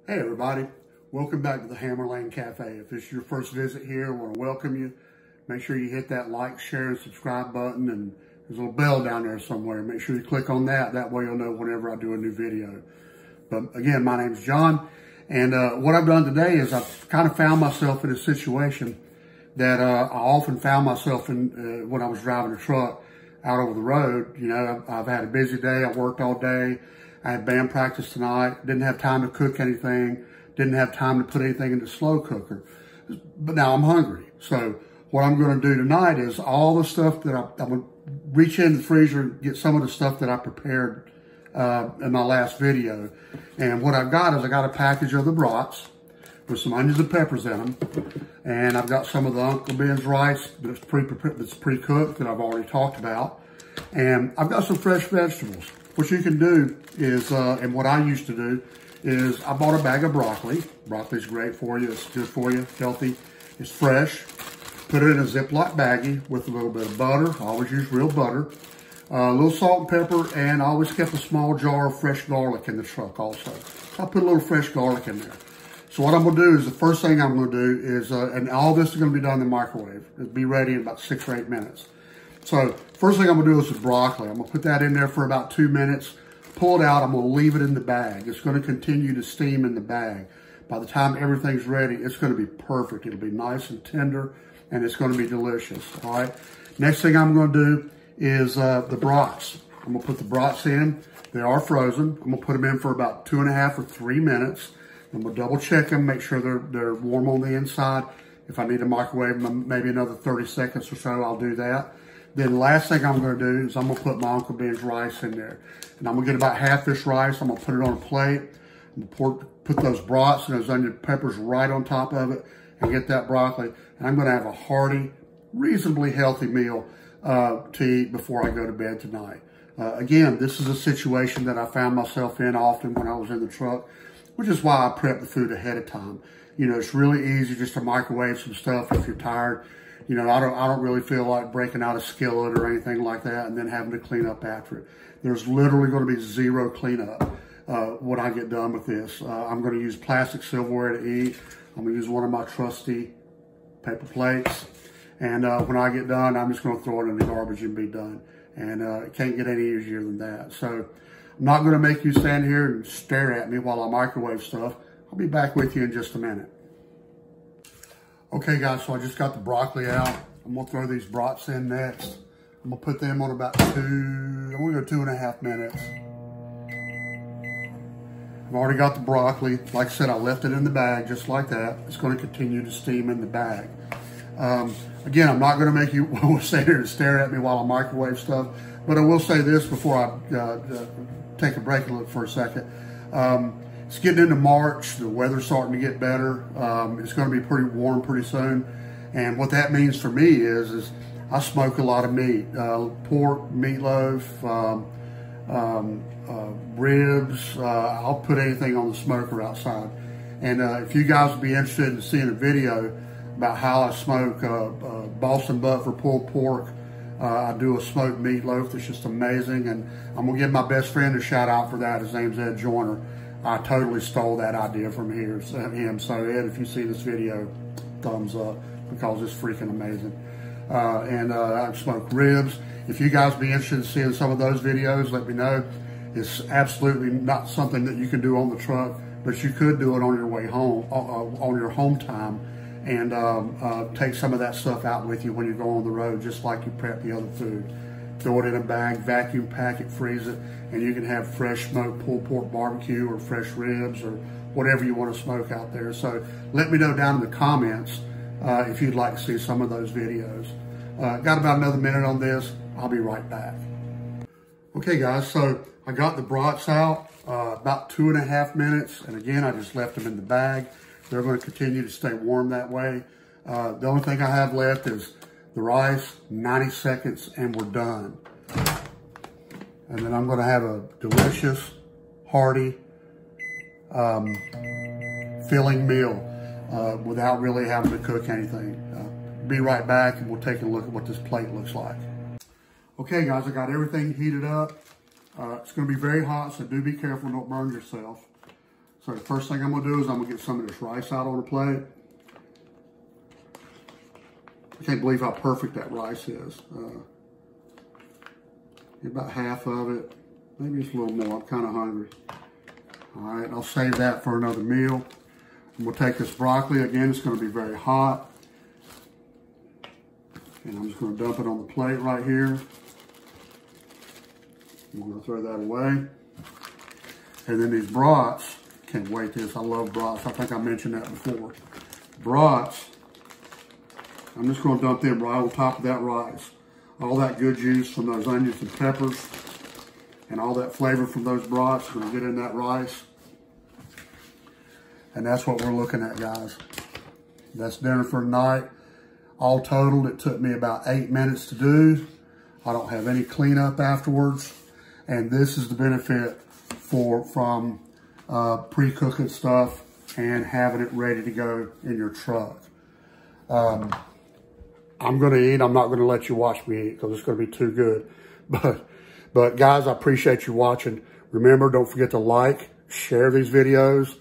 Hey everybody, welcome back to the Hammerlane Cafe. If this is your first visit here, I want to welcome you. Make sure you hit that like, share, and subscribe button, and there's a little bell down there somewhere. Make sure you click on that. That way you'll know whenever I do a new video. But again, my name's John, and what I've done today is I've kind of found myself in a situation that I often found myself in when I was driving a truck out over the road. You know, I've had a busy day. I worked all day. I had band practice tonight. Didn't have time to cook anything. Didn't have time to put anything in the slow cooker. But now I'm hungry. So what I'm going to do tonight is all the stuff that I'm going to reach in the freezer and get some of the stuff that I prepared in my last video. And what I've got is I got a package of the brats with some onions and peppers in them. And I've got some of the Uncle Ben's rice that's pre-cooked that I've already talked about. And I've got some fresh vegetables. What you can do is, and what I used to do, is I bought a bag of broccoli. Broccoli's great for you. It's good for you, healthy. It's fresh. Put it in a Ziploc baggie with a little bit of butter. I always use real butter. A little salt and pepper, and I always kept a small jar of fresh garlic in the truck also. So I put a little fresh garlic in there. So what I'm going to do is, the first thing I'm going to do is, and all this is going to be done in the microwave. It'll be ready in about 6 or 8 minutes. So first thing I'm going to do is the broccoli. I'm going to put that in there for about 2 minutes. Pull it out. I'm going to leave it in the bag. It's going to continue to steam in the bag. By the time everything's ready, it's going to be perfect. It'll be nice and tender, and it's going to be delicious. All right. Next thing I'm going to do is the brats. I'm going to put the brats in. They are frozen. I'm going to put them in for about 2.5 or 3 minutes. I'm going to double check them, make sure they're warm on the inside. If I need to microwave them maybe another 30 seconds or so, I'll do that. Then last thing I'm going to do is I'm going to put my Uncle Ben's rice in there. And I'm going to get about half this rice. I'm going to put it on a plate. I'm going to put those brats and those onion peppers right on top of it and get that broccoli. And I'm going to have a hearty, reasonably healthy meal to eat before I go to bed tonight. Again, this is a situation that I found myself in often when I was in the truck, which is why I prep the food ahead of time. You know, it's really easy just to microwave some stuff if you're tired. You know, I don't really feel like breaking out a skillet or anything like that and then having to clean up after it. There's literally going to be zero cleanup when I get done with this. I'm going to use plastic silverware to eat. I'm going to use one of my trusty paper plates. And when I get done, I'm just going to throw it in the garbage and be done. And it can't get any easier than that. So I'm not going to make you stand here and stare at me while I microwave stuff. I'll be back with you in just a minute. Okay guys, so I just got the broccoli out. I'm gonna throw these brats in next. I'm gonna put them on about I'm gonna go 2.5 minutes. I've already got the broccoli. Like I said, I left it in the bag just like that. It's gonna continue to steam in the bag. Again, I'm not gonna make you stand here and stare at me while I microwave stuff, but I will say this before I take a break and look for a second. It's getting into March. The weather's starting to get better. It's going to be pretty warm pretty soon. And what that means for me is I smoke a lot of meat. Pork, meatloaf, ribs. I'll put anything on the smoker outside. And if you guys would be interested in seeing a video about how I smoke Boston butt for pulled pork, I do a smoked meatloaf that's just amazing. And I'm going to give my best friend a shout out for that. His name's Ed Joyner. I totally stole that idea from him. So Ed, if you see this video, thumbs up, because it's freaking amazing. And I smoke ribs. If you guys be interested in seeing some of those videos, let me know. It's absolutely not something that you can do on the truck, but you could do it on your way home, on your home time, and take some of that stuff out with you when you go on the road, just like you prep the other food. Throw it in a bag, vacuum pack it, freeze it, and you can have fresh smoked pulled pork barbecue or fresh ribs or whatever you want to smoke out there. So let me know down in the comments if you'd like to see some of those videos. Got about another minute on this. I'll be right back. Okay guys, so I got the brats out, about 2.5 minutes. And again, I just left them in the bag. They're going to continue to stay warm that way. The only thing I have left is the rice, 90 seconds, and we're done. And then I'm going to have a delicious, hearty, filling meal without really having to cook anything. Be right back and we'll take a look at what this plate looks like. Okay guys, I got everything heated up. It's going to be very hot, so do be careful, don't burn yourself. So the first thing I'm gonna do is I'm gonna get some of this rice out on the plate. I can't believe how perfect that rice is. Get about half of it, maybe just a little more. I'm kind of hungry. All right, I'll save that for another meal. And we'll take this broccoli. Again, it's gonna be very hot. And I'm just gonna dump it on the plate right here. I'm gonna throw that away. And then these brats, can't wait this, I love brats. I think I mentioned that before. Brats, I'm just gonna dump them right on top of that rice. All that good juice from those onions and peppers and all that flavor from those brats is gonna get in that rice. And that's what we're looking at, guys. That's dinner for tonight. All totaled, it took me about 8 minutes to do. I don't have any cleanup afterwards. And this is the benefit from pre-cooking stuff and having it ready to go in your truck. I'm gonna eat. I'm not gonna let you watch me eat because it's gonna be too good. But guys, I appreciate you watching. Remember, don't forget to like, share these videos,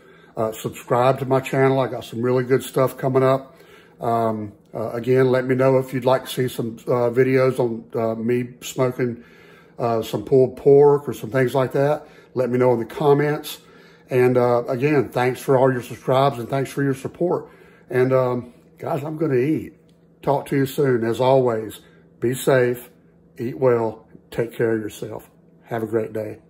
subscribe to my channel. I got some really good stuff coming up. Again, let me know if you'd like to see some videos on me smoking some pulled pork or some things like that. Let me know in the comments. And again, thanks for all your subscribes and thanks for your support. And guys, I'm going to eat. Talk to you soon. As always, be safe, eat well, take care of yourself. Have a great day.